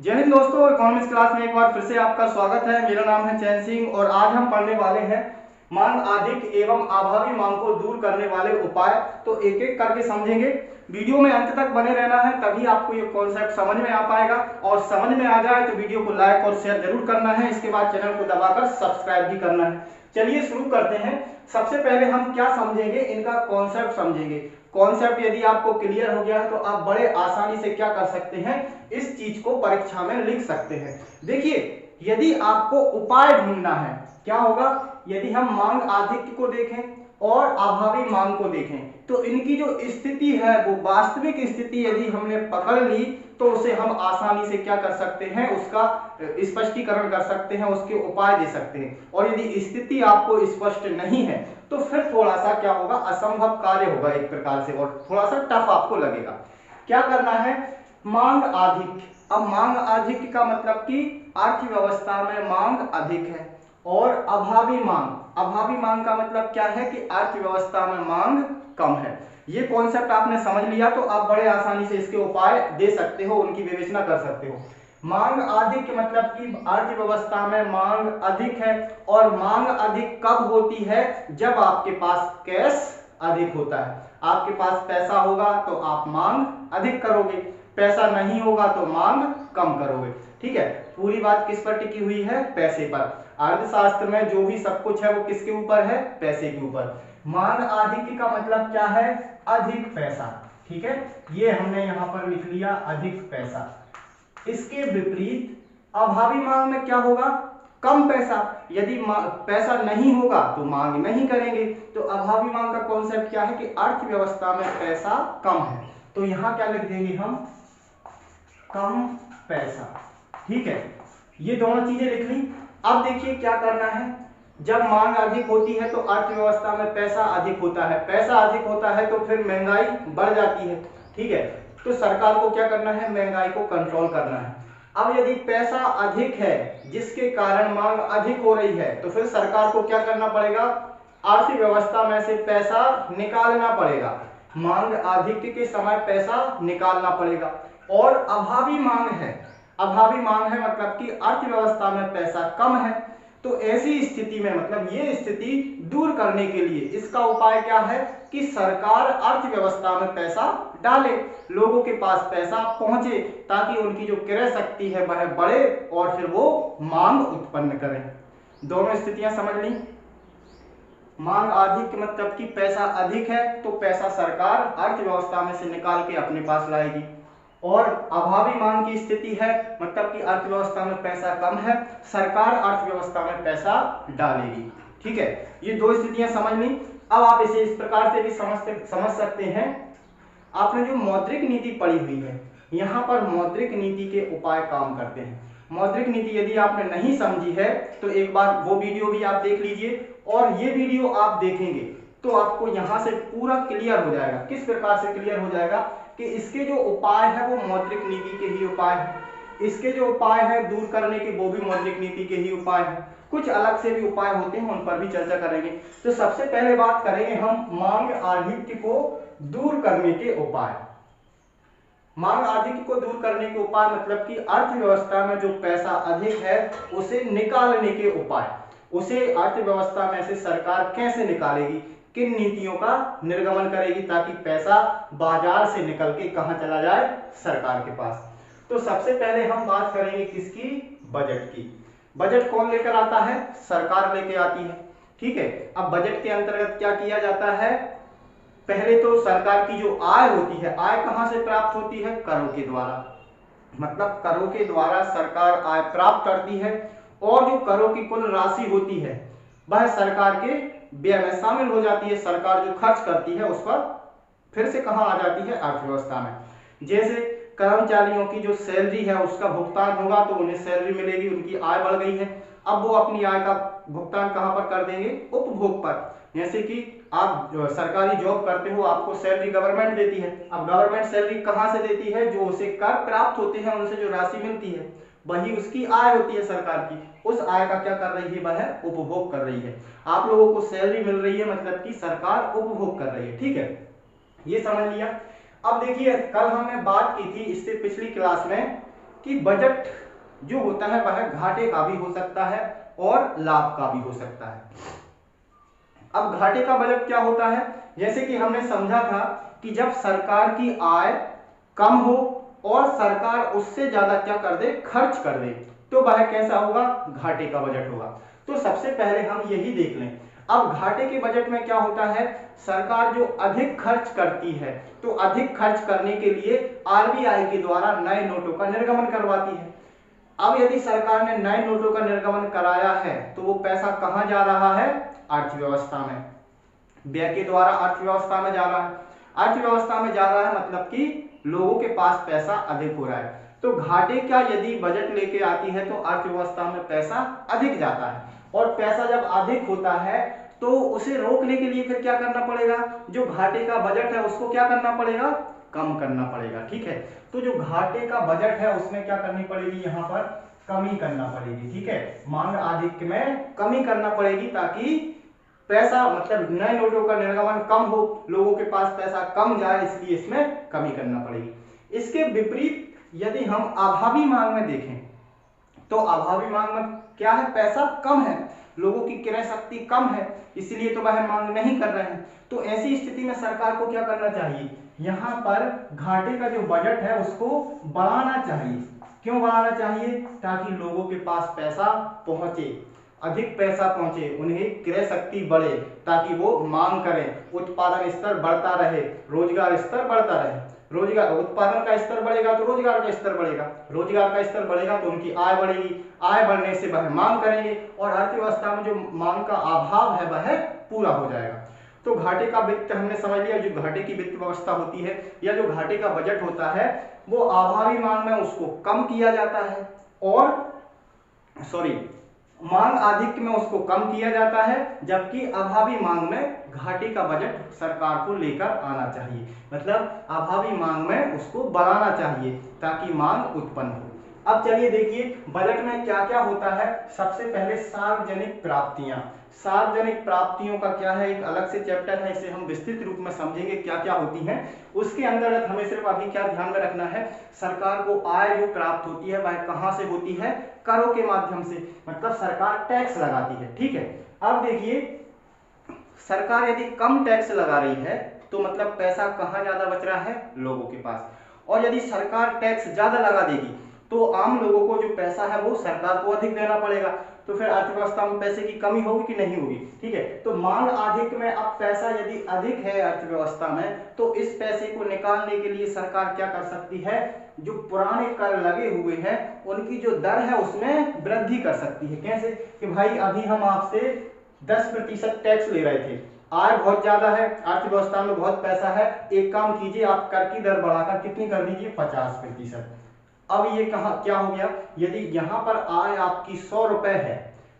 जय हिंद दोस्तों, economics class में एक बार फिर से आपका स्वागत है। मेरा नाम है चैन सिंह और आज हम पढ़ने वाले हैं मांग अधिक एवं अभावी मांग को दूर करने वाले उपाय। तो एक एक करके समझेंगे। वीडियो में अंत तक बने रहना है, तभी आपको ये कॉन्सेप्ट समझ में आ पाएगा। और समझ में आ जाए तो वीडियो को लाइक और शेयर जरूर करना है। इसके बाद चैनल को दबाकर सब्सक्राइब भी करना है। चलिए शुरू करते हैं। सबसे पहले हम क्या समझेंगे, इनका कॉन्सेप्ट समझेंगे। कॉन्सेप्ट यदि आपको क्लियर हो गया है तो आप बड़े आसानी से क्या कर सकते हैं, इस चीज को परीक्षा में लिख सकते हैं। देखिए, यदि आपको उपाय ढूंढना है, क्या होगा, यदि हम मांग आधिक्य को देखें और अभावी मांग को देखें तो इनकी जो स्थिति है वो वास्तविक स्थिति यदि हमने पकड़ ली तो उसे हम आसानी से क्या कर सकते हैं, उसका स्पष्टीकरण कर सकते हैं, उसके उपाय दे सकते हैं। और यदि स्थिति आपको स्पष्ट नहीं है तो फिर थोड़ा सा क्या होगा, असंभव कार्य होगा एक प्रकार से, और थोड़ा सा टफ आपको लगेगा। क्या करना है, मांग अधिक। अब मांग अधिक का मतलब कि अर्थव्यवस्था में मांग अधिक है। और अभावी मांग, अभावी मांग का मतलब क्या है कि अर्थव्यवस्था में मांग कम है। ये कॉन्सेप्ट आपने समझ लिया तो आप बड़े आसानी से इसके उपाय दे सकते हो, उनकी विवेचना कर सकते हो। मांग अधिक मतलब कि अर्थव्यवस्था में मांग अधिक है। और मांग अधिक कब होती है, जब आपके पास कैश अधिक होता है। आपके पास पैसा होगा तो आप मांग अधिक करोगे, पैसा नहीं होगा तो मांग कम करोगे। ठीक है, पूरी बात किस पर टिकी हुई है, पैसे पर। अर्थशास्त्र में जो भी सब कुछ है वो किसके ऊपर है, पैसे के ऊपर। मांग अधिक का मतलब क्या है, अधिक पैसा। ठीक है, ये हमने यहां पर लिख लिया, अधिक पैसा। इसके विपरीत अभावी मांग में क्या होगा, कम पैसा। यदि पैसा नहीं होगा तो मांग नहीं करेंगे। तो अभावी मांग का कॉन्सेप्ट क्या है कि अर्थव्यवस्था में पैसा कम है। तो यहां क्या लिख देंगे हम, कम पैसा। ठीक है, ये दोनों चीजें लिख ली। अब देखिए क्या करना है, जब मांग अधिक होती है तो अर्थव्यवस्था में पैसा अधिक होता है। पैसा अधिक होता है तो फिर महंगाई बढ़ जाती है। ठीक है, तो सरकार को क्या करना है, महंगाई को कंट्रोल करना है। अब यदि पैसा अधिक है जिसके कारण मांग अधिक हो रही है तो फिर सरकार को क्या करना पड़ेगा, अर्थव्यवस्था में से पैसा निकालना पड़ेगा। मांग अधिक के समय पैसा निकालना पड़ेगा। और अभावी मांग है, अभावी मांग है मतलब कि अर्थव्यवस्था में पैसा कम है। तो ऐसी स्थिति में मतलब ये स्थिति दूर करने के लिए इसका उपाय क्या है कि सरकार अर्थव्यवस्था में पैसा डाले, लोगों के पास पैसा पहुंचे, ताकि उनकी जो क्रय शक्ति है वह बढ़े और फिर वो मांग उत्पन्न करें। दोनों स्थितियां समझ ली। मांग अधिक मतलब कि पैसा अधिक है तो पैसा सरकार अर्थव्यवस्था में से निकाल के अपने पास लाएगी। और अभावी मांग की स्थिति है मतलब कि अर्थव्यवस्था में पैसा कम है, सरकार अर्थव्यवस्था में पैसा डालेगी। ठीक है, ये दो स्थितियां समझ ली। अब आप इसे इस प्रकार से भी समझ सकते हैं। आपने जो मौद्रिक नीति पढ़ी हुई है, यहाँ पर मौद्रिक नीति के उपाय काम करते हैं। मौद्रिक नीति यदि आपने नहीं समझी है तो एक बार वो वीडियो भी आप देख लीजिए, और ये वीडियो आप देखेंगे तो आपको यहाँ से पूरा क्लियर हो जाएगा। किस प्रकार से क्लियर हो जाएगा कि इसके जो उपाय है वो मौद्रिक नीति के ही उपाय है, इसके जो उपाय है दूर करने के वो भी मौद्रिक नीति के ही उपाय है। कुछ अलग से भी उपाय होते हैं, उन पर भी चर्चा करेंगे। तो सबसे पहले बात करेंगे हम मांग अधिक्य को दूर करने के उपाय। मांग अधिक्य को दूर करने के उपाय मतलब कि अर्थव्यवस्था में जो पैसा अधिक है उसे निकालने के उपाय। उसे अर्थव्यवस्था में से सरकार कैसे निकालेगी, किन नीतियों का निर्गमन करेगी ताकि पैसा बाजार से निकल के कहां चला जाए, सरकार के पास। तो सबसे पहले हम बात करेंगे किसकी, बजट की। बजट कौन लेकर आता है, सरकार लेके आती है। ठीक है, अब बजट के अंतर्गत क्या किया जाता है, पहले तो सरकार की जो आय होती है, आय कहां से प्राप्त होती है, करों के द्वारा। मतलब करों के द्वारा सरकार आय प्राप्त करती है। और जो करों की कुल राशि होती है वह सरकार के व्यय में शामिल हो जाती है। सरकार जो खर्च करती है उस पर फिर से कहां आ जाती है, अर्थव्यवस्था में। जैसे कर्मचारियों की जो सैलरी है उसका भुगतान होगा तो उन्हें सैलरी मिलेगी, उनकी आय बढ़ गई है। अब वो अपनी आय का भुगतान कहां पर कर देंगे, उपभोग पर। जैसे कि आप सरकारी जॉब करते हो, आपको सैलरी गवर्नमेंट देती है। अब गवर्नमेंट सैलरी कहां से देती है, जो उसे कर प्राप्त होते हैं उनसे जो राशि मिलती है वही उसकी आय होती है सरकार की। उस आय का क्या कर रही है, वह उपभोग कर रही है। आप लोगों को सैलरी मिल रही है मतलब कि सरकार उपभोग कर रही है। ठीक है, ये समझ लिया। अब देखिए, कल हमने बात की थी इससे पिछली क्लास में कि बजट जो होता है वह घाटे का भी हो सकता है और लाभ का भी हो सकता है। अब घाटे का बजट क्या होता है, जैसे कि हमने समझा था कि जब सरकार की आय कम हो और सरकार उससे ज्यादा क्या कर दे, खर्च कर दे, तो वह कैसा होगा, घाटे का बजट होगा। तो सबसे पहले हम यही देख लें। अब घाटे के बजट में क्या होता है, सरकार जो अधिक खर्च करती है तो अधिक खर्च करने के लिए आरबीआई के द्वारा नए नोटों का निर्गमन करवाती है। अब यदि सरकार ने नए नोटों का निर्गमन कराया है तो वो पैसा कहां जा रहा है, अर्थव्यवस्था में, व्यय के द्वारा अर्थव्यवस्था में जा रहा है। अर्थव्यवस्था में जा रहा है मतलब कि लोगों के पास पैसा अधिक हो रहा है। तो घाटे का यदि बजट लेके आती है तो अर्थव्यवस्था में पैसा अधिक जाता है, और पैसा जब अधिक होता है तो उसे रोकने के लिए फिर क्या करना पड़ेगा, जो घाटे का बजट है उसको क्या करना पड़ेगा, कम करना पड़ेगा। ठीक है, तो जो घाटे का बजट है उसमें क्या करनी पड़ेगी, यहाँ पर कमी करना पड़ेगी। ठीक है, मांग आधिक्य में कमी करना पड़ेगी ताकि पैसा, मतलब नए नोटों का निर्गमन कम हो, लोगों के पास पैसा कम जाए, इसलिए इसमें कमी करना पड़ेगी। इसके विपरीत यदि हम अभावी मांग में देखें तो अभावी मांग में क्या है, पैसा कम है, लोगों की क्रय शक्ति कम है, इसलिए तो वह मांग नहीं कर रहे हैं। तो ऐसी स्थिति में सरकार को क्या करना चाहिए, यहाँ पर घाटे का जो बजट है उसको बढ़ाना चाहिए। क्यों बढ़ाना चाहिए, ताकि लोगों के पास पैसा पहुंचे, अधिक पैसा पहुंचे, उन्हें क्रय शक्ति बढ़े, ताकि वो मांग करें, उत्पादन स्तर बढ़ता रहे, रोजगार स्तर बढ़ता रहे। रोजगार, उत्पादन का स्तर बढ़ेगा तो रोजगार का स्तर बढ़ेगा, रोजगार का स्तर बढ़ेगा तो उनकी आय बढ़ेगी, आय बढ़ने से वह मांग करेंगे और अर्थव्यवस्था में जो मांग का अभाव है वह पूरा हो जाएगा। तो घाटे का वित्त हमने समझ लिया, जो घाटे की वित्त व्यवस्था होती है या जो घाटे का बजट होता है वो अभावी मांग में उसको कम किया जाता है, और मांग आधिक्य में उसको कम किया जाता है, जबकि अभावी मांग में घाटे का बजट सरकार को लेकर आना चाहिए, मतलब अभावी मांग में उसको बढ़ाना चाहिए ताकि मांग उत्पन्न हो। अब चलिए देखिए बजट में क्या क्या होता है। सबसे पहले सार्वजनिक प्राप्तियां, सार्वजनिक प्राप्तियों का क्या है, एक अलग से चैप्टर है, इसे हम विस्तृत रूप में समझेंगे क्या क्या होती हैं। उसके अंदर हमें सिर्फ अभी क्या ध्यान में रखना है, सरकार को आय जो प्राप्त होती है वह कहां से होती है, करों के माध्यम से, मतलब सरकार टैक्स लगाती है। ठीक है, अब देखिए सरकार यदि कम टैक्स लगा रही है तो मतलब पैसा कहां ज्यादा बच रहा है, लोगों के पास, और यदि सरकार टैक्स ज्यादा लगा देगी तो आम लोगों को जो पैसा है वो सरकार को अधिक देना पड़ेगा, तो फिर अर्थव्यवस्था में पैसे की कमी होगी कि नहीं होगी। ठीक है, तो मांग अधिक में अब पैसा यदि अधिक है अर्थव्यवस्था में तो इस पैसे को निकालने के लिए सरकार क्या कर सकती है, जो पुराने कर लगे हुए हैं उनकी जो दर है उसमें वृद्धि कर सकती है। कैसे, कि भाई अभी हम आपसे 10% टैक्स ले रहे थे, आय बहुत ज्यादा है, अर्थव्यवस्था में बहुत पैसा है, एक काम कीजिए आप कर की दर बढ़ाकर कितनी कर दीजिए, 50%। अब ये कहा क्या हो गया, यदि यहाँ पर आय आपकी 100 रुपए है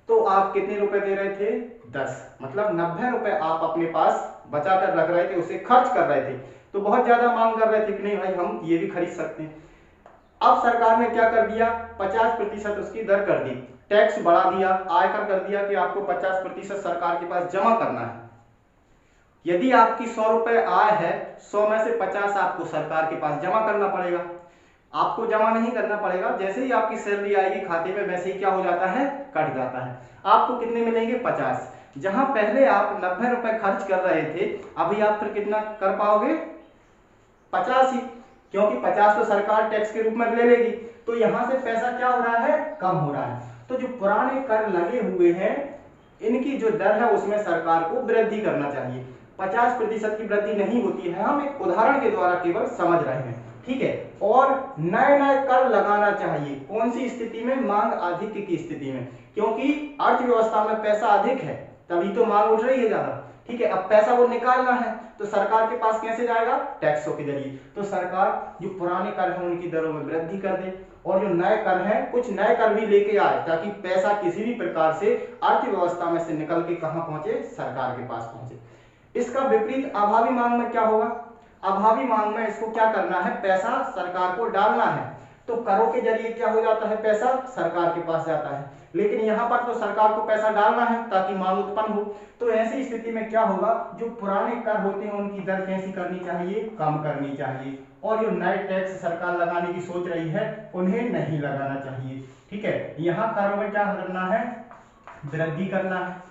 तो आप कितने रुपए दे रहे थे, 10, मतलब 90 रुपए आप अपने पास बचा कर रख रहे थे, उसे खर्च कर रहे थे, तो बहुत ज्यादा मांग कर रहे थे कि नहीं भाई हम ये भी खरीद सकते हैं। अब सरकार ने क्या कर दिया, 50% उसकी दर कर दी, टैक्स बढ़ा दिया, आयकर कर दिया कि आपको 50% सरकार के पास जमा करना है। यदि आपकी 100 रुपए आय है, 100 में से 50 आपको सरकार के पास जमा करना पड़ेगा। आपको जमा नहीं करना पड़ेगा, जैसे ही आपकी सैलरी आएगी खाते में वैसे ही क्या हो जाता है, कट जाता है। आपको कितने मिलेंगे, 50। जहां पहले आप 90 रुपए खर्च कर रहे थे अभी आप फिर कितना कर पाओगे, 50 ही, क्योंकि 50 तो सरकार टैक्स के रूप में ले लेगी, तो यहां से पैसा क्या हो रहा है, कम हो रहा है। तो जो पुराने कर लगे हुए हैं इनकी जो दर है उसमें सरकार को वृद्धि करना चाहिए। 50% की वृद्धि नहीं होती है, हम एक उदाहरण के द्वारा केवल समझ रहे हैं। ठीक है, और नए नए कर लगाना चाहिए, कौन सी स्थिति में, मांग अधिक की स्थिति में, क्योंकि अर्थव्यवस्था में पैसा अधिक है तभी तो मांग उठ रही है ज्यादा। ठीक है, अब पैसा वो निकालना है तो सरकार के पास कैसे जाएगा, टैक्सों के जरिए। तो सरकार जो पुराने कर हैं उनकी दरों में वृद्धि कर दे और जो नए कर हैं कुछ नए कर भी लेके आए ताकि पैसा किसी भी प्रकार से अर्थव्यवस्था में से निकल के कहां पहुंचे, सरकार के पास पहुंचे। इसका विपरीत अभावी मांग में क्या होगा, अभावी मांग में इसको क्या करना है, पैसा सरकार को डालना है, तो करों के जरिए क्या हो जाता है, पैसा सरकार के पास जाता है। लेकिन यहाँ पर तो सरकार को पैसा डालना है ताकि मांग उत्पन्न हो। तो ऐसी स्थिति में क्या होगा, जो पुराने कर होते हैं उनकी दर कैसी करनी चाहिए, कम करनी चाहिए, और जो नए टैक्स सरकार लगाने की सोच रही है उन्हें नहीं लगाना चाहिए। ठीक है, यहाँ करों में क्या करना है, वृद्धि करना है।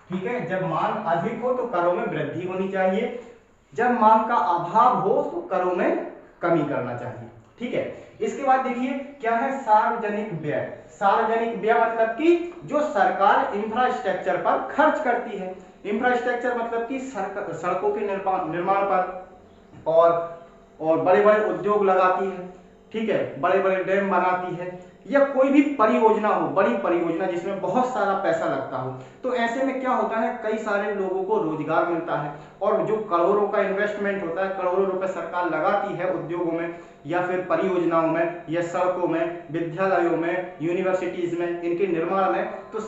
ठीक है, जब मांग अधिक हो तो करों में वृद्धि होनी चाहिए, जब मांग का अभाव हो तो करों में कमी करना चाहिए। ठीक है, इसके बाद देखिए क्या है, सार्वजनिक व्यय। सार्वजनिक व्यय मतलब कि जो सरकार इंफ्रास्ट्रक्चर पर खर्च करती है। इंफ्रास्ट्रक्चर मतलब कि सड़कों के निर्माण पर और बड़े बड़े उद्योग लगाती है। ठीक है, बड़े बड़े डैम बनाती है, या कोई भी परियोजना हो, बड़ी परियोजना जिसमें बहुत सारा पैसा लगता हो। तो ऐसे में क्या होता है, कई सारे लोगों को रोजगार मिलता है, और जो करोड़ों का इन्वेस्टमेंट होता है, करोड़ों रुपए सरकार लगाती है उद्योगों में या फिर परियोजनाओं में या सड़कों में, विद्यालयों में, यूनिवर्सिटीज में, इनके निर्माण में, तो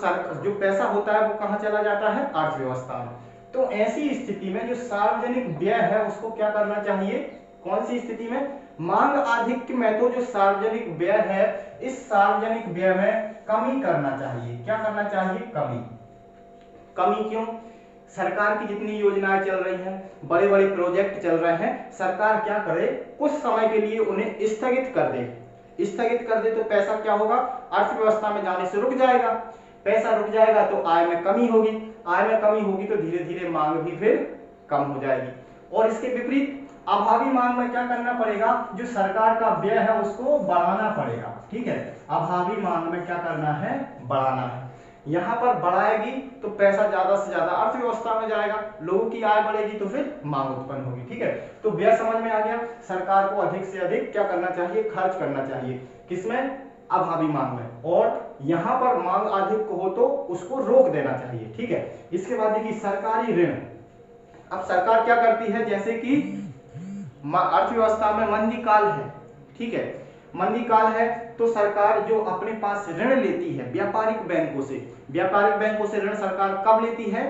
जो पैसा होता है वो कहाँ चला जाता है, अर्थव्यवस्था में। तो ऐसी स्थिति में जो सार्वजनिक व्यय है उसको क्या करना चाहिए, कौन सी स्थिति में, मांग आधिक्य में तो जो सार्वजनिक व्यय है, इस सार्वजनिक व्यय में कमी करना चाहिए। क्या करना चाहिए, कमी। कमी क्यों, सरकार की जितनी योजनाएं चल रही हैं, बड़े बड़े प्रोजेक्ट चल रहे हैं, सरकार क्या करे, कुछ समय के लिए उन्हें स्थगित कर दे। स्थगित कर दे तो पैसा क्या होगा, अर्थव्यवस्था में जाने से रुक जाएगा। पैसा रुक जाएगा तो आय में कमी होगी, आय में कमी होगी तो धीरे धीरे मांग भी फिर कम हो जाएगी। और इसके विपरीत अभावी मांग में क्या करना पड़ेगा, जो सरकार का व्यय है उसको बढ़ाना पड़ेगा। ठीक है, अभावी मांग में क्या करना है, बढ़ाना है। यहाँ पर बढ़ाएगी तो पैसा ज्यादा से ज्यादा अर्थव्यवस्था में जाएगा, लोगों की आय बढ़ेगी तो फिर मांग उत्पन्न होगी। ठीक है, तो व्यय समझ में आ गया, सरकार को अधिक से अधिक क्या करना चाहिए, खर्च करना चाहिए, किसमें, अभावी मांग में। और यहाँ पर मांग अधिक हो तो उसको रोक देना चाहिए। ठीक है, इसके बाद देखिए सरकारी ऋण। अब सरकार क्या करती है, जैसे कि अर्थव्यवस्था में मंदी काल है। ठीक है, मंदी काल है तो सरकार जो अपने पास ऋण लेती है व्यापारिक बैंकों से, व्यापारिक बैंकों से ऋण सरकार कब लेती है,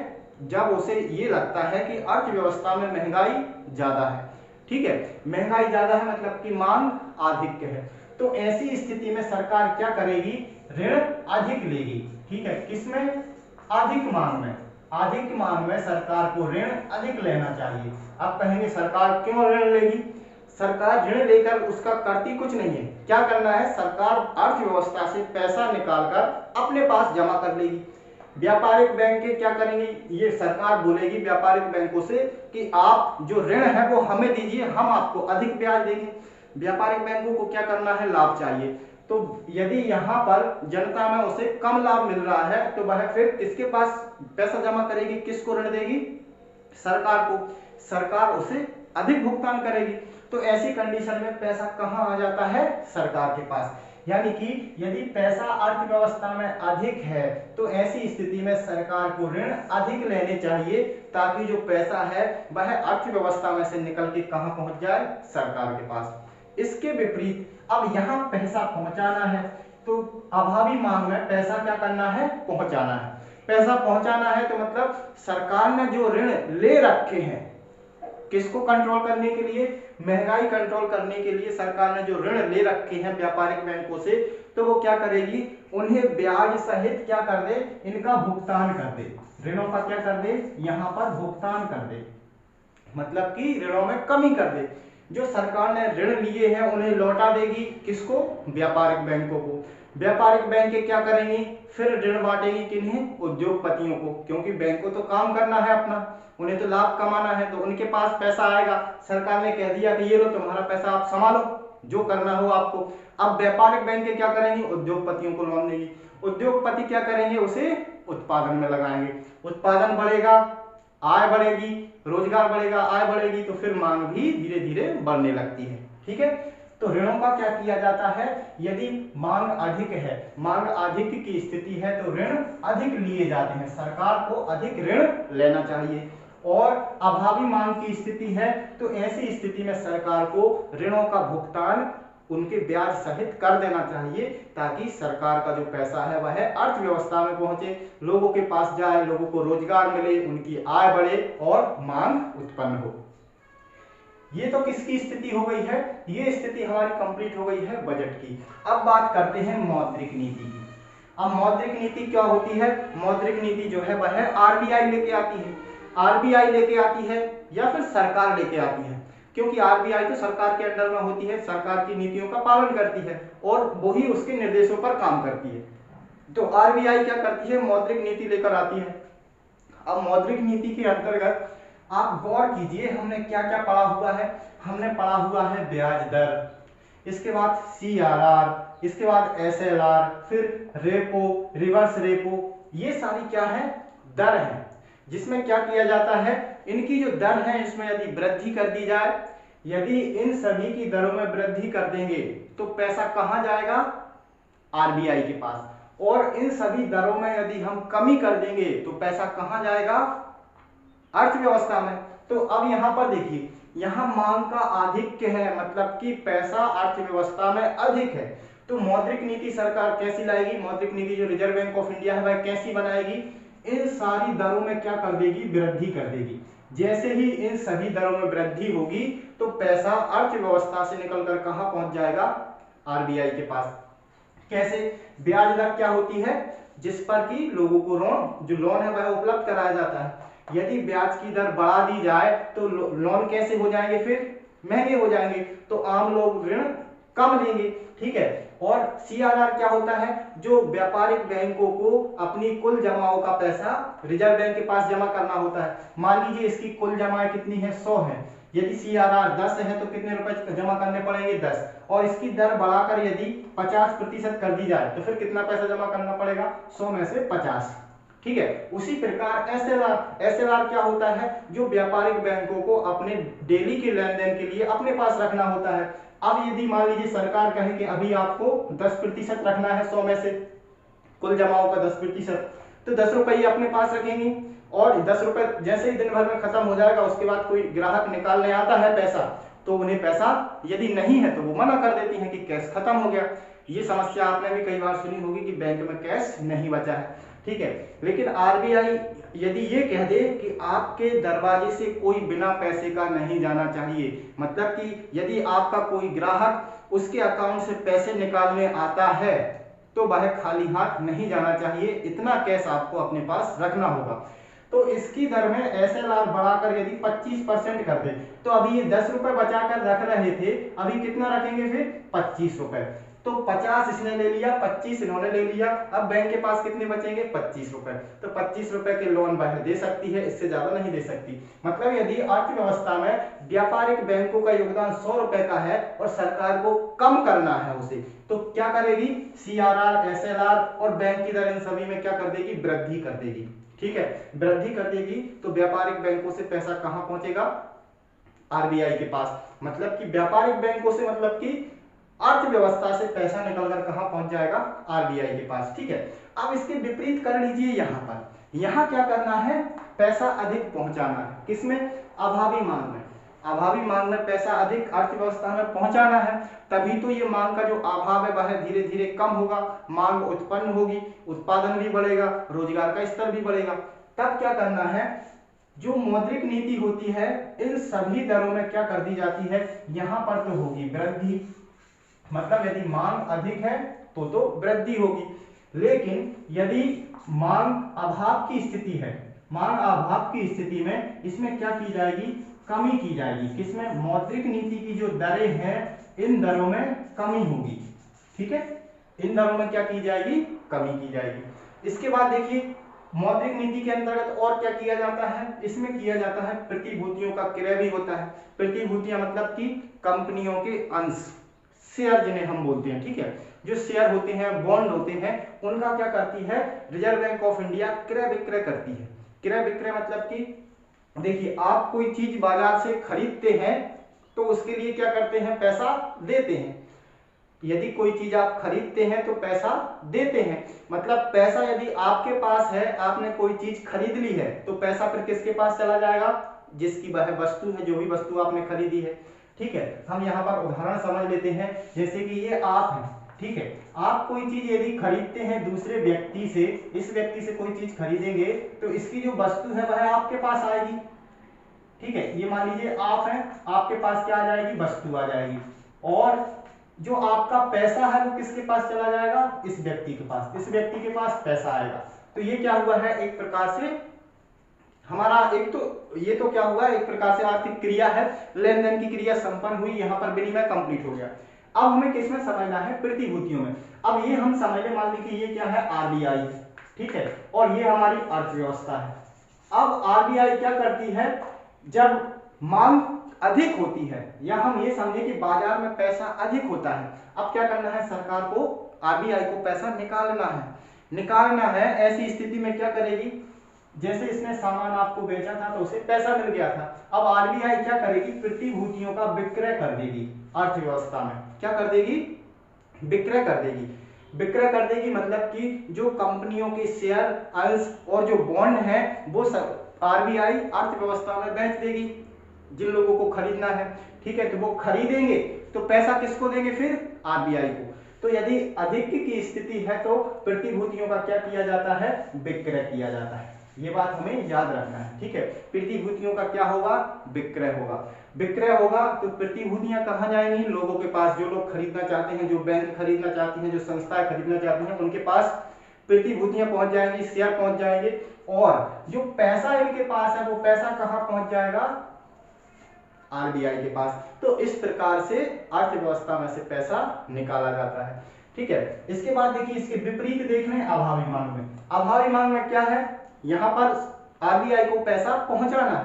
जब उसे ये लगता है कि अर्थव्यवस्था में महंगाई ज्यादा है। ठीक है, महंगाई ज्यादा है मतलब कि मांग अधिक है, तो ऐसी स्थिति में सरकार क्या करेगी, ऋण अधिक लेगी। ठीक है, किसमें, अधिक मांग में। अधिक मांग में सरकार को ऋण अधिक लेना चाहिए। अब कहेंगे सरकार क्यों ऋण लेगी, सरकार ऋण लेकर उसका करती कुछ नहीं है, क्या करना है, सरकार अर्थव्यवस्था से पैसा निकालकर अपने पास जमा कर लेगी। व्यापारिक बैंक क्या करेंगे, ये सरकार बोलेगी व्यापारिक बैंकों से कि आप जो ऋण है वो हमें दीजिए, हम आपको अधिक ब्याज देंगे। व्यापारिक बैंकों को क्या करना है, लाभ चाहिए। तो यदि यहाँ पर जनता में उसे कम लाभ मिल रहा है तो वह फिर किसके पास पैसा जमा करेगी, किसको ऋण देगी, सरकार को। सरकार उसे अधिक भुगतान करेगी, तो ऐसी कंडीशन में पैसा कहाँ आ जाता है, सरकार के पास। यानी कि यदि पैसा अर्थव्यवस्था में अधिक है तो ऐसी स्थिति में सरकार को ऋण अधिक लेने चाहिए, ताकि जो पैसा है वह अर्थव्यवस्था में से निकल के कहाँ पहुंच जाए, सरकार के पास। इसके विपरीत अब यहाँ पैसा पहुंचाना है, तो अभावी मांग में पैसा क्या करना है, पहुंचाना है। पैसा पहुंचाना है तो मतलब सरकार ने जो ऋण ले रखे हैं, किसको कंट्रोल करने के लिए, महंगाई कंट्रोल करने के लिए सरकार ने जो ऋण ले रखे हैं व्यापारिक बैंकों से, तो वो क्या करेगी, उन्हें ब्याज सहित क्या कर दे, इनका भुगतान कर दे, ऋणों का क्या कर दे, यहाँ पर भुगतान कर दे, मतलब कि ऋणों में कमी कर दे। जो सरकार ने ऋण लिए हैं उन्हें लौटा देगी, किसको, व्यापारिक बैंकों को। व्यापारिक बैंक क्या करेंगी, फिर ऋण बांटेगी किन्हें, उद्योगपतियों को, क्योंकि बैंक को तो काम करना है अपना, उन्हें तो लाभ कमाना है, तो उनके पास पैसा आएगा। सरकार ने कह दिया कि ये लो तुम्हारा पैसा, आप संभालो, जो करना हो आपको। अब व्यापारिक बैंक क्या करेंगी, उद्योगपतियों को लोन देगी। उद्योगपति क्या करेंगे, उसे उत्पादन में लगाएंगे, उत्पादन बढ़ेगा, आय बढ़ेगी, रोजगार बढ़ेगा, आय बढ़ेगी, तो फिर मांग भी धीरे धीरे बढ़ने लगती है। ठीक है, तो ऋणों का क्या किया जाता है, यदि मांग अधिक है, मांग अधिक की स्थिति है तो ऋण अधिक लिए जाते हैं, सरकार को अधिक ऋण लेना चाहिए। और अभावी मांग की स्थिति है तो ऐसी स्थिति में सरकार को ऋणों का भुगतान उनके ब्याज सहित कर देना चाहिए, ताकि सरकार का जो पैसा है वह अर्थव्यवस्था में पहुंचे, लोगों के पास जाए, लोगों को रोजगार मिले, उनकी आय बढ़े और मांग उत्पन्न हो। ये तो किसकी स्थिति हो गई है, ये स्थिति हमारी कंप्लीट हो गई है बजट की। अब बात करते हैं मौद्रिक नीति की। अब मौद्रिक नीति क्या होती है, मौद्रिक नीति जो है वह आरबीआई लेके आती है। आरबीआई लेके आती है या फिर सरकार लेके आती है, क्योंकि आरबीआई तो सरकार के अंडर में होती है, सरकार की नीतियों का पालन करती है और वही उसके निर्देशों पर काम करती है। तो आरबीआई क्या करती है, मौद्रिक नीति लेकर आती है। अब मौद्रिक नीति के अंतर्गत आप गौर कीजिए, हमने क्या क्या पढ़ा हुआ है, हमने पढ़ा हुआ है ब्याज दर, इसके बाद सीआरआर, इसके बाद एसएलआर, फिर रेपो, रिवर्स रेपो, ये सारी क्या है, दर है, जिसमें क्या किया जाता है, इनकी जो दर है इसमें यदि वृद्धि कर दी जाए, यदि इन सभी की दरों में वृद्धि कर देंगे तो पैसा कहां जाएगा, आरबीआई के पास, और इन सभी दरों में यदि हम कमी कर देंगे तो पैसा कहां जाएगा, अर्थव्यवस्था में। तो अब यहां पर देखिए, यहां मांग का आधिक्य है, मतलब कि पैसा अर्थव्यवस्था में अधिक है, तो मौद्रिक नीति सरकार कैसी लाएगी, मौद्रिक नीति जो रिजर्व बैंक ऑफ इंडिया है वह कैसी बनाएगी, इन सारी दरों में क्या कर देगी, वृद्धि कर देगी। जैसे ही इन सभी दरों में वृद्धि होगी तो पैसा अर्थव्यवस्था से निकलकर कहां पहुंच जाएगा, आरबीआई के पास। कैसे, ब्याज दर क्या होती है, जिस पर कि लोगों को लोन है वह उपलब्ध कराया जाता है। यदि ब्याज की दर बढ़ा दी जाए तो लोन कैसे हो जाएंगे, फिर महंगे हो जाएंगे, तो आम लोग ऋण कम लेंगे, ठीक है। और सीआरआर क्या होता है, जो व्यापारिक बैंकों को अपनी कुल जमाओं का पैसा रिजर्व बैंक के पास जमा करना होता है। मान लीजिए इसकी कुल जमाएं कितनी है, 100 है, यदि सीआरआर 10 है तो कितने रुपए जमा करने पड़ेंगे, 10, और इसकी दर बढ़ाकर यदि 50% कर दी जाए तो फिर कितना पैसा जमा करना पड़ेगा, 100 में से 50, ठीक है। उसी प्रकार एसएलआर क्या होता है, जो व्यापारिक बैंकों को अपने डेली के लेन देन के लिए अपने पास रखना होता है। अब यदि मान लीजिए सरकार कहे कि अभी आपको 10% रखना है 100 में से, कुल जमाओं का 10%, तो 10 रुपए ही अपने पास रखेंगे, और 10 रुपए जैसे ही दिन भर में खत्म हो जाएगा, उसके बाद कोई ग्राहक निकालने आता है पैसा, तो उन्हें पैसा यदि नहीं है तो वो मना कर देती हैं कि कैश खत्म हो गया। ये समस्या आपने भी कई बार सुनी होगी कि बैंक में कैश नहीं बचा है, ठीक है। लेकिन आरबीआई यदि ये कह दे कि आपके दरवाजे से कोई बिना पैसे का नहीं जाना चाहिए, मतलब कि यदि आपका कोई ग्राहक उसके अकाउंट से पैसे निकालने आता है तो वह खाली हाथ नहीं जाना चाहिए, इतना कैश आपको अपने पास रखना होगा। तो इसकी दर में एसएलआर बढ़ाकर यदि 25% कर दे, तो अभी ये 10 रुपए बचाकर रख रहे थे, अभी कितना रखेंगे, फिर 25 रुपए। तो 50 इसने ले लिया, 25 इन्होंने ले लिया, अब बैंक के पास कितने बचेंगे, 25 रुपए। तो 25 रुपए के लोन वह दे सकती है, इससे ज्यादा नहीं दे सकती। मतलब यदि अर्थव्यवस्था में व्यापारिक बैंकों का योगदान 100 रुपए का है और सरकार को कम करना है उसे, तो क्या करेगी, सीआरआर, एसएलआर और बैंक की दर इन सभी में क्या कर देगी, वृद्धि कर देगी, ठीक है। वृद्धि कर देगी तो व्यापारिक बैंकों से पैसा कहां पहुंचेगा, आरबीआई के पास। मतलब कि व्यापारिक बैंकों से मतलब कि अर्थव्यवस्था से पैसा निकलकर कहां पहुंच जाएगा, आरबीआई के पास, ठीक है। अब इसके विपरीत कर लीजिए, यहां पर यहां क्या करना है, पैसा अधिक पहुंचाना है, किसमें, अभावी मांग में। अभावी मांग में पैसा अधिक अर्थव्यवस्था में पहुंचाना है, तभी तो ये मांग का जो अभाव है वह धीरे धीरे कम होगा, मांग उत्पन्न होगी, उत्पादन भी बढ़ेगा, रोजगार का स्तर भी बढ़ेगा। तब क्या करना है, जो मौद्रिक नीति होती है इन सभी दरों में क्या कर दी जाती है, यहां पर तो होगी वृद्धि, मतलब यदि मांग अधिक है तो वृद्धि होगी। लेकिन यदि मांग अभाव की स्थिति है, मांग अभाव की स्थिति में इसमें क्या की जाएगी, कमी की जाएगी, किसमें, मौद्रिक नीति की जो दरें हैं इन दरों में कमी होगी, ठीक है। इन दरों में क्या की जाएगी, कमी की जाएगी। इसके बाद देखिए मौद्रिक नीति के अंतर्गत और क्या किया जाता है, इसमें किया जाता है प्रतिभूतियों का क्रय भी होता है। प्रतिभूतियां मतलब कि कंपनियों के अंश, शेयर जिन्हें हम बोलते हैं, ठीक है। जो शेयर होते हैं, बॉन्ड होते हैं, उनका क्या करती है रिजर्व बैंक ऑफ इंडिया, क्रय विक्रय करती है। क्रय विक्रय मतलब कि देखिए आप कोई चीज बाजार से खरीदते हैं तो उसके लिए क्या करते हैं, पैसा देते हैं। यदि कोई चीज आप खरीदते हैं तो पैसा देते हैं, मतलब पैसा यदि आपके पास है, आपने कोई चीज खरीद ली है तो पैसा फिर किसके पास चला जाएगा, जिसकी वह वस्तु है, जो भी वस्तु आपने खरीदी है, ठीक है। हम यहाँ पर उदाहरण समझ लेते हैं, जैसे कि ये आप हैं, ठीक है। आप कोई चीज यदि खरीदते हैं दूसरे व्यक्ति से, इस व्यक्ति से कोई चीज खरीदेंगे तो इसकी जो वस्तु है वह आपके पास आएगी, ठीक है, ये मान लीजिए आप हैं, आपके पास क्या आ जाएगी, वस्तु आ जाएगी, और जो आपका पैसा है वो किसके पास चला जाएगा, इस व्यक्ति के पास, इस व्यक्ति के पास पैसा आएगा। तो ये क्या हुआ है, एक प्रकार से हमारा एक तो ये तो क्या हुआ, एक प्रकार से आर्थिक क्रिया है, लेन देन की क्रिया संपन्न हुई, यहाँ पर विनिमय कंप्लीट हो गया। अब हमें किसमें समझना है, प्रतिभूतियों में। अब ये हम समझ लें, मान लीजिए ये क्या है, आरबीआई, ठीक है, और ये हमारी अर्थव्यवस्था है। अब आरबीआई क्या करती है, जब मांग अधिक होती है, या हम ये समझे कि बाजार में पैसा अधिक होता है, अब क्या करना है, सरकार को, आरबीआई को पैसा निकालना है। ऐसी स्थिति में क्या करेगी, जैसे इसने सामान आपको बेचा था तो उसे पैसा मिल गया था, अब आरबीआई क्या करेगी, प्रतिभूतियों का विक्रय कर देगी। अर्थव्यवस्था में क्या कर देगी, विक्रय कर देगी। विक्रय कर देगी मतलब कि जो कंपनियों के शेयर, अंश और जो बॉन्ड है वो सब आरबीआई अर्थव्यवस्था में बेच देगी, जिन लोगों को खरीदना है, ठीक है, तो वो खरीदेंगे, तो पैसा किसको देंगे, फिर आरबीआई को। तो यदि अधिक की स्थिति है तो प्रतिभूतियों का क्या किया जाता है, विक्रय किया जाता है। ये बात हमें याद रखना है, ठीक है, प्रतिभूतियों का क्या होगा, विक्रय होगा। विक्रय होगा तो प्रतिभूतियां कहाँ जाएंगी, लोगों के पास, जो लोग खरीदना चाहते हैं, जो बैंक खरीदना चाहती हैं, जो संस्थाएं खरीदना चाहती हैं, उनके पास प्रतिभूतियां पहुंच जाएंगी, शेयर पहुंच जाएंगे, और जो पैसा इनके पास है वो पैसा कहाँ पहुंच जाएगा, आरबीआई के पास। तो इस प्रकार से अर्थव्यवस्था में से पैसा निकाला जाता है, ठीक है। इसके बाद देखिए, इसके विपरीत देख रहे हैं अभावी मांग में। अभावी मांग में क्या है, यहाँ पर आरबीआई को पैसा पहुंचाना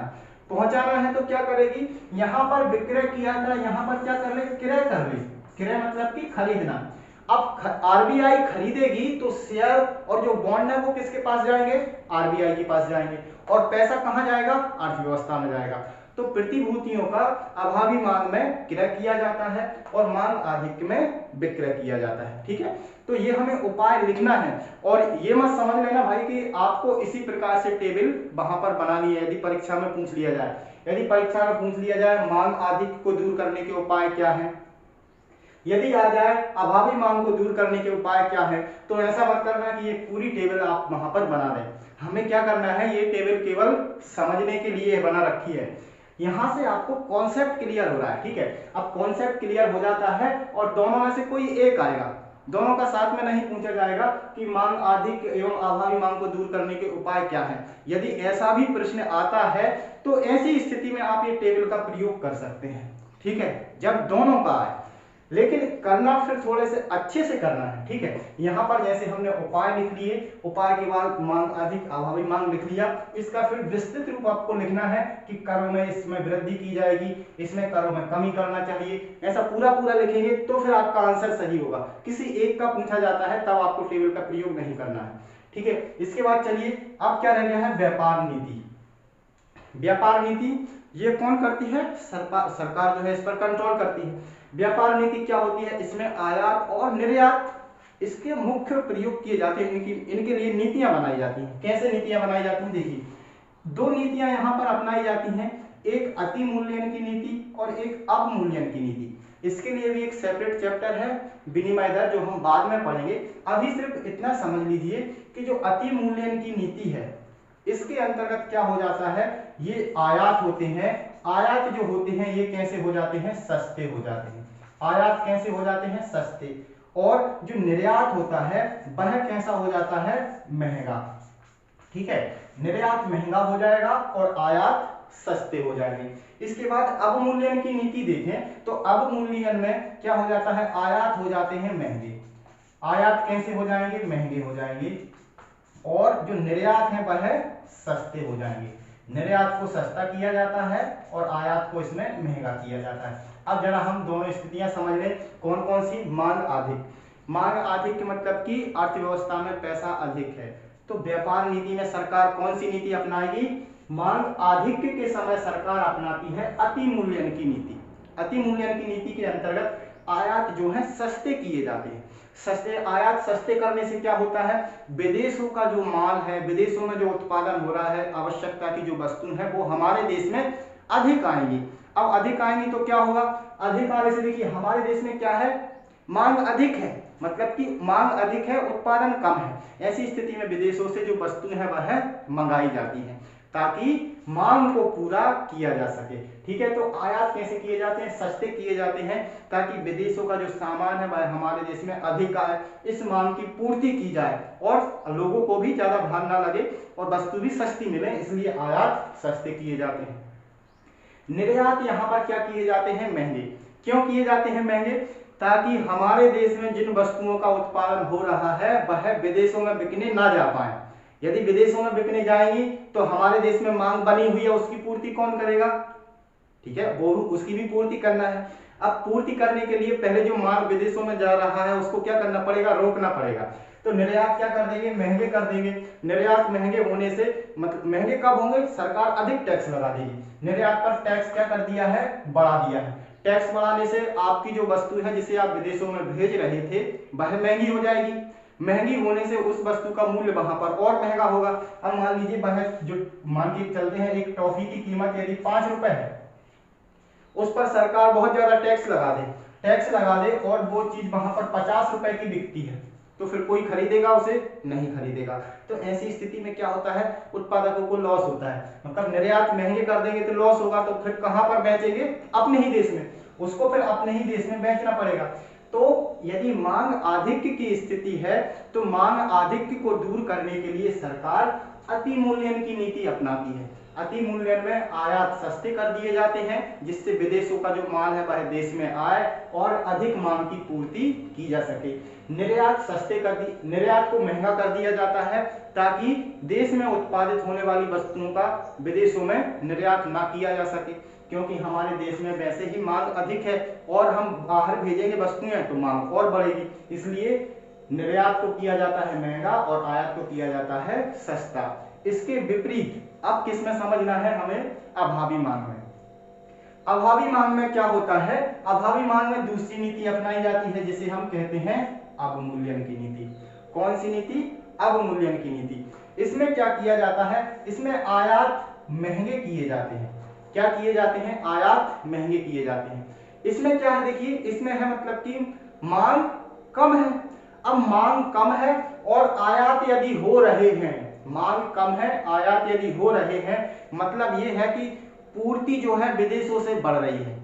है तो क्या करेगी, यहाँ पर विक्रय किया था, यहाँ पर क्या कर ले, क्रय कर ले। क्रय मतलब कि खरीदना। अब आरबीआई खरीदेगी तो शेयर और जो बॉन्ड है वो किसके पास जाएंगे, आरबीआई के पास जाएंगे, और पैसा कहाँ जाएगा, अर्थव्यवस्था में जाएगा। तो प्रतिभूतियों का अभावी मांग में क्रय किया जाता है और मांग अधिक में विक्रय किया जाता है, ठीक है। तो ये हमें उपाय लिखना है, और ये मत समझ लेना भाई कि आपको इसी प्रकार से टेबल वहां पर बनानी है। यदि परीक्षा में पूछ लिया जाए, मांग अधिक को दूर करने के उपाय क्या है, यदि आ जाए अभावी मांग को दूर करने के उपाय क्या है, तो ऐसा मत करना कि ये पूरी टेबल आप वहां पर बना दें। हमें क्या करना है, ये टेबल केवल समझने के लिए बना रखी है, यहां से आपको कॉन्सेप्ट क्लियर हो रहा है, ठीक है। अब कॉन्सेप्ट क्लियर हो जाता है और दोनों में से कोई एक आएगा, दोनों का साथ में नहीं पूछा जाएगा कि मांग अधिक एवं अभावी मांग को दूर करने के उपाय क्या है। यदि ऐसा भी प्रश्न आता है तो ऐसी स्थिति में आप ये टेबल का प्रयोग कर सकते हैं, ठीक है, जब दोनों का आए। लेकिन करना फिर थोड़े से अच्छे से करना है, ठीक है। यहाँ पर जैसे हमने उपाय लिख लिए, उपाय के बाद मांग अधिक अभावी मांग लिख लिया, इसका फिर विस्तृत रूप आपको लिखना है कि करों में इसमें वृद्धि की जाएगी, इसमें करों में कमी करना चाहिए, ऐसा पूरा लिखेंगे तो फिर आपका आंसर सही होगा। किसी एक का पूछा जाता है तब आपको टेबल का प्रयोग नहीं करना है, ठीक है। इसके बाद चलिए, अब क्या रह गया है, व्यापार नीति। व्यापार नीति ये कौन करती है, सरकार जो है इस पर कंट्रोल करती है। व्यापार नीति क्या होती है, इसमें आयात और निर्यात इसके मुख्य प्रयोग किए जाते हैं, इनके लिए नीतियां बनाई जाती हैं। कैसे नीतियां बनाई जाती हैं, देखिए दो नीतियां यहाँ पर अपनाई जाती हैं, एक अति मूल्यन की नीति और एक अवमूल्यन की नीति। इसके लिए भी एक सेपरेट चैप्टर है, विनिमय दर, जो हम बाद में पढ़ेंगे। अभी सिर्फ इतना समझ लीजिए कि जो अति मूल्यन की नीति है इसके अंतर्गत क्या हो जाता है, ये आयात होते हैं, आयात जो होते हैं ये कैसे हो जाते हैं, सस्ते हो जाते हैं। आयात कैसे हो जाते हैं, सस्ते, और जो निर्यात होता है वह कैसा हो जाता है, महंगा, ठीक है। निर्यात महंगा हो जाएगा और आयात सस्ते हो जाएंगे। इसके बाद अवमूल्यन की नीति देखें तो अवमूल्यन में क्या हो जाता है, आयात हो जाते हैं महंगे, आयात कैसे हो जाएंगे, महंगे हो जाएंगे, और जो निर्यात है वह सस्ते हो जाएंगे। निर्यात को सस्ता किया जाता है और आयात को इसमें महंगा किया जाता है। अब जरा हम दोनों स्थितियां समझ लें, कौन कौन सी। मांग अधिक, मांग अधिक मतलब कि अर्थव्यवस्था में पैसा अधिक है, तो व्यापार नीति में सरकार कौन सी नीति अपनाएगी, मांग अधिक के समय सरकार अपनाती है अति मूल्यन की नीति। अति मूल्यन की नीति के अंतर्गत आयात जो है सस्ते किए जाते हैं। सस्ते, आयात सस्ते करने से क्या होता है, विदेशों का जो माल है, विदेशों में जो उत्पादन हो रहा है, आवश्यकता की जो वस्तु है वो हमारे देश में अधिक आएंगी। अब अधिक आएंगी तो क्या होगा, अधिक आने से देखिए हमारे देश में क्या है, मांग अधिक है, मतलब कि मांग अधिक है, उत्पादन कम है। ऐसी स्थिति में विदेशों से जो वस्तुएं हैं वह मंगाई जाती हैं, ताकि मांग को पूरा किया जा सके। ठीक है, तो आयात कैसे किए जाते हैं? सस्ते किए जाते हैं ताकि विदेशों का जो सामान है वह हमारे देश में अधिक आए, इस मांग की पूर्ति की जाए और लोगों को भी ज्यादा भार ना लगे और वस्तु भी सस्ती मिले, इसलिए आयात सस्ते किए जाते हैं। निर्यात यहाँ पर क्या किए जाते हैं? महंगे। क्यों किए जाते हैं महंगे? ताकि हमारे देश में जिन वस्तुओं का उत्पादन हो रहा है वह विदेशों में बिकने ना जा पाए। यदि विदेशों में बिकने जाएंगी तो हमारे देश में मांग बनी हुई है, उसकी पूर्ति कौन करेगा? ठीक है, वो उसकी भी पूर्ति करना है। अब पूर्ति करने के लिए पहले जो माल विदेशों में जा रहा है उसको क्या करना पड़ेगा? रोकना पड़ेगा। तो निर्यात क्या कर देंगे? महंगे कर देंगे। निर्यात महंगे होने से मतलब महंगे कब होंगे? सरकार अधिक टैक्स लगा देगी। निर्यात पर टैक्स क्या कर दिया है? बढ़ा दिया है। टैक्स बढ़ाने से आपकी जो वस्तु है जिसे आप विदेशों में भेज रहे थे वह महंगी हो जाएगी। महंगी होने से उस वस्तु का मूल्य वहां पर और महंगा होगा। अब मान लीजिए वह जो मान के चलते हैं एक टॉफी की कीमत यदि 5 रुपए है, उस पर सरकार बहुत ज्यादा टैक्स लगा दे और वो चीज वहां पर 50 रुपए की बिकती है, तो फिर कोई खरीदेगा उसे? नहीं खरीदेगा। तो ऐसी स्थिति में क्या होता है? उत्पादकों को लॉस होता है। मतलब निर्यात महंगे कर देंगे तो लॉस होगा, तो फिर कहां पर बेचेंगे? अपने ही देश में। उसको फिर अपने ही देश में बेचना पड़ेगा। तो यदि मांग आधिक्य की स्थिति है तो मांग आधिक्य को दूर करने के लिए सरकार अति मूल्यन की नीति अपनाती है। अति मूल्यन में आयात सस्ते कर दिए जाते हैं जिससे विदेशों का जो माल है वह देश में आए और अधिक मांग की पूर्ति की जा सके। निर्यात को महंगा कर दिया जाता है ताकि देश में उत्पादित होने वाली वस्तुओं का विदेशों में निर्यात ना किया जा सके, क्योंकि हमारे देश में वैसे ही मांग अधिक है और हम बाहर भेजेंगे वस्तुएं तो मांग और बढ़ेगी। इसलिए निर्यात को किया जाता है महंगा और आयात को किया जाता है सस्ता। इसके विपरीत अब किस में समझना है हमें? अभावी मांग में। अभावी मांग में क्या होता है? अभावी मांग में दूसरी नीति अपनाई जाती है जिसे हम कहते हैं अवमूल्यन की नीति। कौन सी नीति? अवमूल्यन की नीति। इसमें क्या किया जाता है? इसमें आयात महंगे किए जाते हैं। क्या किए जाते हैं? आयात महंगे किए जाते हैं। इसमें क्या है? देखिए, इसमें है मतलब कि मांग कम है। अब मांग कम है और आयात यदि हो रहे हैं, मांग कम है आयात यदि हो रहे हैं, मतलब ये है कि पूर्ति जो है विदेशों से बढ़ रही है।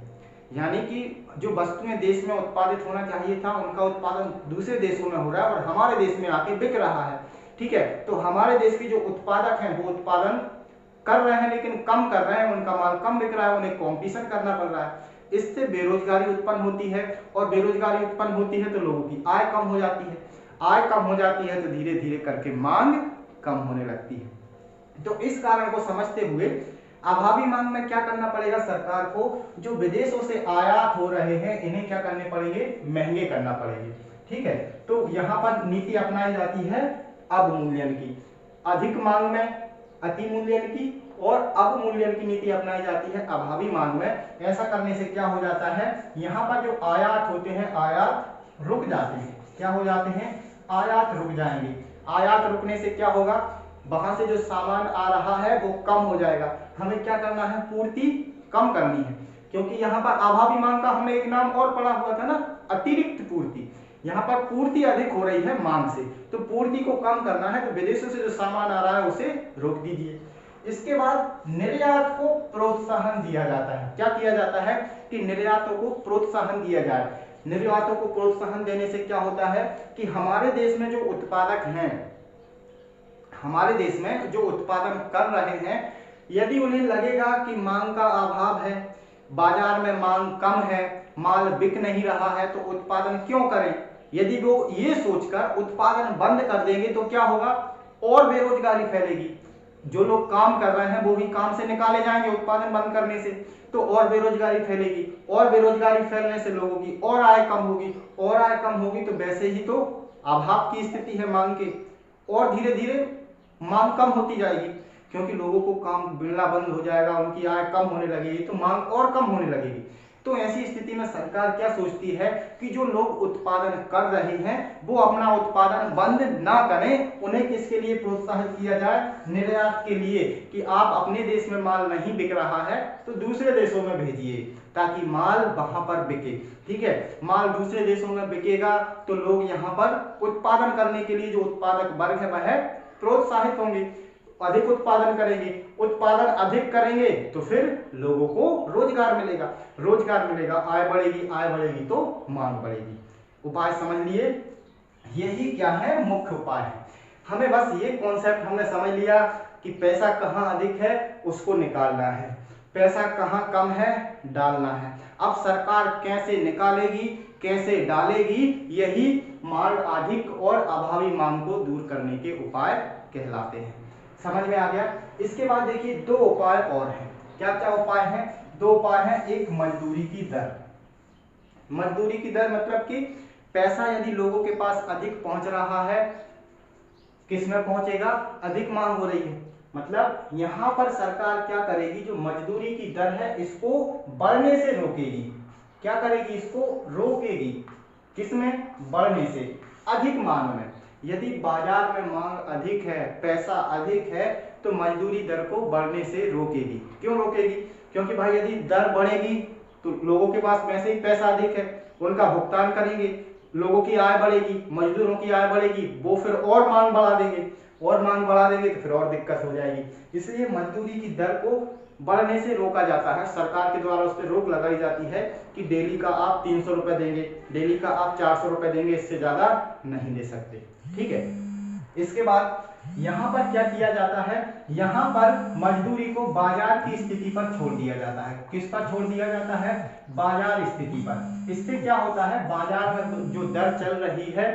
यानी कि जो वस्तुएं देश में उत्पादित होना चाहिए था उनका उत्पादन दूसरे देशों में हो रहा है और हमारे देश में आके बिक रहा है। ठीक है, तो हमारे देश के जो उत्पादक हैं वो उत्पादन कर रहे हैं लेकिन कम कर रहे हैं, उनका माल कम बिक रहा है, उन्हें कॉम्पिटिशन करना पड़ रहा है। इससे बेरोजगारी उत्पन्न होती है और बेरोजगारी उत्पन्न होती है तो लोगों की आय कम हो जाती है। आय कम हो जाती है तो धीरे धीरे करके मांग कम होने लगती है। तो इस कारण को समझते हुए अभावी मांग में क्या करना पड़ेगा? सरकार को जो विदेशों से आयात हो रहे हैं इन्हें क्या करने पड़ेंगे? महंगे करना पड़ेंगे। ठीक है, तो यहाँ पर नीति अपनाई जाती है अवमूल्यन की। अधिक मांग में अति मूल्यन की और अवमूल्यन की नीति अपनाई जाती है अभावी मांग में। ऐसा करने से क्या हो जाता है? यहाँ पर जो आयात होते हैं आयात रुक जाते हैं। क्या हो जाते हैं? आयात रुक जाएंगे। आयात रुकने से क्या होगा? वहां से जो सामान आ रहा है वो कम हो जाएगा। हमें क्या करना है? पूर्ति कम करनी है, क्योंकि यहाँ पर अभावी मांग का हमने एक नाम और पढ़ा हुआ था ना, अतिरिक्त पूर्ति। यहाँ पर पूर्ति अधिक हो रही है मांग से, तो पूर्ति को कम करना है, तो विदेशों से जो सामान आ रहा है उसे रोक दीजिए। इसके बाद निर्यात को प्रोत्साहन दिया जाता है। क्या किया जाता है? कि निर्यातों को प्रोत्साहन दिया जाए। निर्यातों को प्रोत्साहन देने से क्या होता है कि हमारे देश में जो उत्पादक हैं, हमारे देश में जो उत्पादन कर रहे हैं, यदि उन्हें लगेगा कि मांग का अभाव है, बाजार में मांग कम है, माल बिक नहीं रहा है, तो उत्पादन क्यों करें? यदि वो ये सोचकर उत्पादन बंद कर देंगे तो क्या होगा? और बेरोजगारी फैलेगी। जो लोग काम कर रहे हैं वो भी काम से निकाले जाएंगे उत्पादन बंद करने से, तो और बेरोजगारी फैलेगी। और बेरोजगारी फैलने से लोगों की और आय कम होगी, और आय कम होगी तो वैसे ही तो अभाव की स्थिति है मांग की, और धीरे धीरे मांग कम होती जाएगी, क्योंकि लोगों को काम मिलना बंद हो जाएगा, उनकी आय कम होने लगेगी तो मांग और कम होने लगेगी। तो ऐसी स्थिति में सरकार क्या सोचती है कि जो लोग उत्पादन कर रहे हैं वो अपना उत्पादन बंद ना करें, उन्हें किसके लिए प्रोत्साहित किया जाए? निर्यात के लिए, कि आप अपने देश में माल नहीं बिक रहा है तो दूसरे देशों में भेजिए ताकि माल वहां पर बिके। ठीक है, माल दूसरे देशों में बिकेगा तो लोग यहाँ पर उत्पादन करने के लिए जो उत्पादक वर्ग है वह प्रोत्साहित होंगे अधिक उत्पादन करेंगे, उत्पादन अधिक करेंगे तो फिर लोगों को रोजगार मिलेगा, रोजगार मिलेगा, आय बढ़ेगी, आय बढ़ेगी तो मांग बढ़ेगी। उपाय समझ लिए, यही क्या है, मुख्य उपाय है। हमें बस ये कॉन्सेप्ट हमने समझ लिया कि पैसा कहाँ अधिक है उसको निकालना है, पैसा कहाँ कम है डालना है। अब सरकार कैसे निकालेगी, कैसे डालेगी, यही मांग अधिक और अभावी मांग को दूर करने के उपाय कहलाते हैं। समझ में आ गया। इसके बाद देखिए दो उपाय और हैं। क्या क्या उपाय हैं? दो उपाय हैं। एक मजदूरी की दर। मजदूरी की दर मतलब कि पैसा यदि लोगों के पास अधिक पहुंच रहा है, किस में पहुंचेगा, अधिक मांग हो रही है, मतलब यहां पर सरकार क्या करेगी, जो मजदूरी की दर है इसको बढ़ने से रोकेगी। क्या करेगी, इसको रोकेगी, किसमें, बढ़ने से, अधिक मांग में। यदि बाजार में मांग अधिक है, पैसा अधिक है, तो मजदूरी दर को बढ़ने से रोकेगी। क्यों रोकेगी? क्योंकि भाई यदि दर बढ़ेगी तो लोगों के पास वैसे ही पैसा अधिक है, उनका भुगतान करेंगे, लोगों की आय बढ़ेगी, मजदूरों की आय बढ़ेगी, वो फिर और मांग बढ़ा देंगे, और मांग बढ़ा देंगे तो फिर और दिक्कत हो जाएगी। इसलिए मजदूरी की दर को बढ़ने से रोका जाता है, सरकार के द्वारा उस पर रोक लगाई जाती है कि डेली का आप 300 रुपए देंगे, डेली का आप 400 रुपए देंगे, इससे ज्यादा नहीं दे सकते। ठीक है। इसके बाद यहाँ पर क्या किया जाता है, यहाँ पर मजदूरी को बाजार की स्थिति पर छोड़ दिया जाता है। किस पर छोड़ दिया जाता है, बाजार स्थिति पर। इससे क्या होता है, बाजार में जो दर चल रही है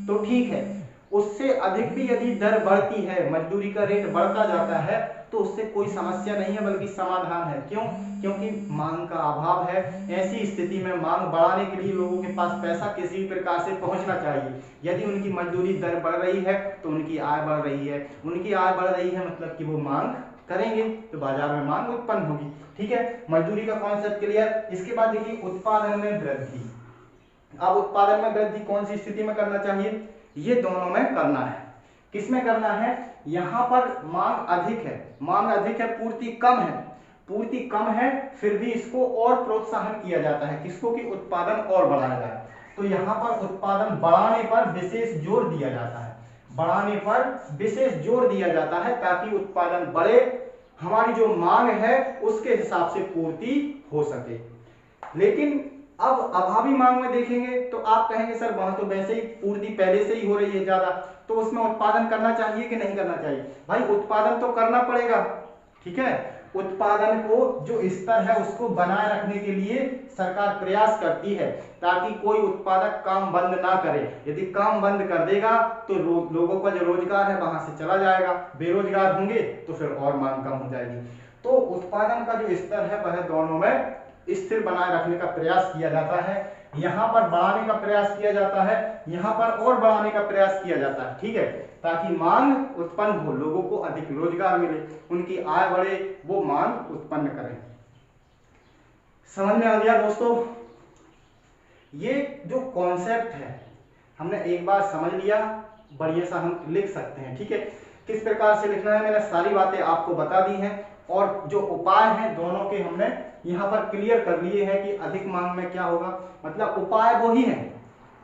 तो ठीक है, उससे अधिक भी यदि दर बढ़ती है, मजदूरी का रेट बढ़ता जाता है, तो उससे कोई समस्या नहीं है बल्कि समाधान है। क्यों? क्योंकि मांग का अभाव है। ऐसी स्थिति में मांग बढ़ाने के लिए लोगों के पास पैसा किसी भी प्रकार से पहुंचना चाहिए। यदि उनकी मजदूरी दर बढ़ रही है तो उनकी आय बढ़ रही है, उनकी आय बढ़ रही है मतलब कि वो मांग करेंगे तो बाजार में मांग उत्पन्न होगी। ठीक है, मजदूरी का कॉन्सेप्ट क्लियर। इसके बाद देखिए उत्पादन में वृद्धि। अब उत्पादन में वृद्धि कौन सी स्थिति में करना चाहिए, ये दोनों में करना है। किस में करना है, यहां पर मांग अधिक है, मांग अधिक है, पूर्ति कम है, पूर्ति कम है, फिर भी इसको और प्रोत्साहन किया जाता है, किसको, कि उत्पादन और बढ़ाया जाए। तो यहाँ पर उत्पादन बढ़ाने पर विशेष जोर दिया जाता है, बढ़ाने पर विशेष जोर दिया जाता है ताकि उत्पादन बढ़े, हमारी जो मांग है उसके हिसाब से पूर्ति हो सके। लेकिन अब अभावी मांग में देखेंगे तो आप कहेंगे सर वहां तो वैसे ही पूर्ति पहले से ही हो रही है ज्यादा, तो उसमें उत्पादन करना चाहिए कि नहीं करना चाहिए? भाई उत्पादन तो करना पड़ेगा। ठीक है, उत्पादन को जो स्तर है उसको बनाए रखने के लिए सरकार प्रयास करती है ताकि कोई उत्पादक काम बंद ना करे। यदि काम बंद कर देगा तो लोगों का जो रोजगार है वहां से चला जाएगा, बेरोजगार होंगे तो फिर और मांग कम हो जाएगी। तो उत्पादन का जो स्तर है वह दोनों में स्थिर बनाए रखने का प्रयास किया जाता है। यहाँ पर बढ़ाने का प्रयास किया जाता है, यहाँ पर और बढ़ाने का प्रयास किया जाता है। ठीक है, ताकि मांग उत्पन्न हो, लोगों को अधिक रोजगार मिले, उनकी आय बढ़े, वो मांग उत्पन्न करें। समझ में आ गया दोस्तों? ये जो कॉन्सेप्ट है हमने एक बार समझ लिया, बढ़िया सा हम लिख सकते हैं। ठीक है, किस प्रकार से लिखना है मैंने सारी बातें आपको बता दी हैं, और जो उपाय हैं दोनों के हमने यहाँ पर क्लियर कर लिए हैं कि अधिक मांग में क्या होगा, मतलब उपाय वही है।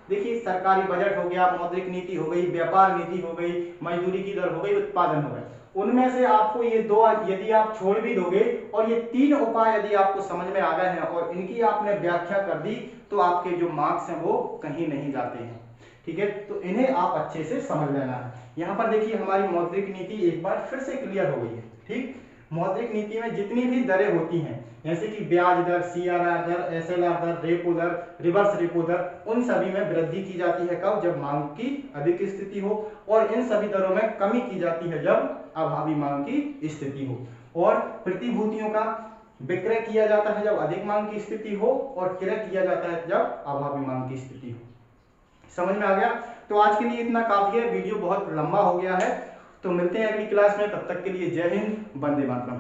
देखिए सरकारी बजट हो गया, मौद्रिक नीति हो गई, व्यापार नीति हो गई, मजदूरी की दर हो गई, उत्पादन हो गया, उनमें से आपको ये दो यदि आप छोड़ भी दोगे और ये तीन उपाय यदि आपको समझ में आ गए हैं और इनकी आपने व्याख्या कर दी तो आपके जो मार्क्स हैं वो कहीं नहीं जाते हैं। ठीक है, तो इन्हें आप अच्छे से समझ लेना है। यहाँ पर देखिए हमारी मौद्रिक नीति एक बार फिर से क्लियर हो गई है। ठीक, मौद्रिक नीति में जितनी भी दरें होती हैं जैसे कि ब्याज दर, CRR दर, SLR दर, रेपो दर, रिवर्स रेपो दर, उन सभी में वृद्धि की जाती है कब, जब मांग की अधिक स्थिति हो, और इन सभी दरों में कमी की जाती है जब अभावी मांग की स्थिति हो। और प्रतिभूतियों का विक्रय किया जाता है जब अधिक मांग की स्थिति हो, और क्रय किया जाता है जब अभावी मांग की स्थिति हो। समझ में आ गया? तो आज के लिए इतना काफी है, वीडियो बहुत लंबा हो गया है, तो मिलते हैं अगली क्लास में, तब तक के लिए जय हिंद, वंदे मातरम।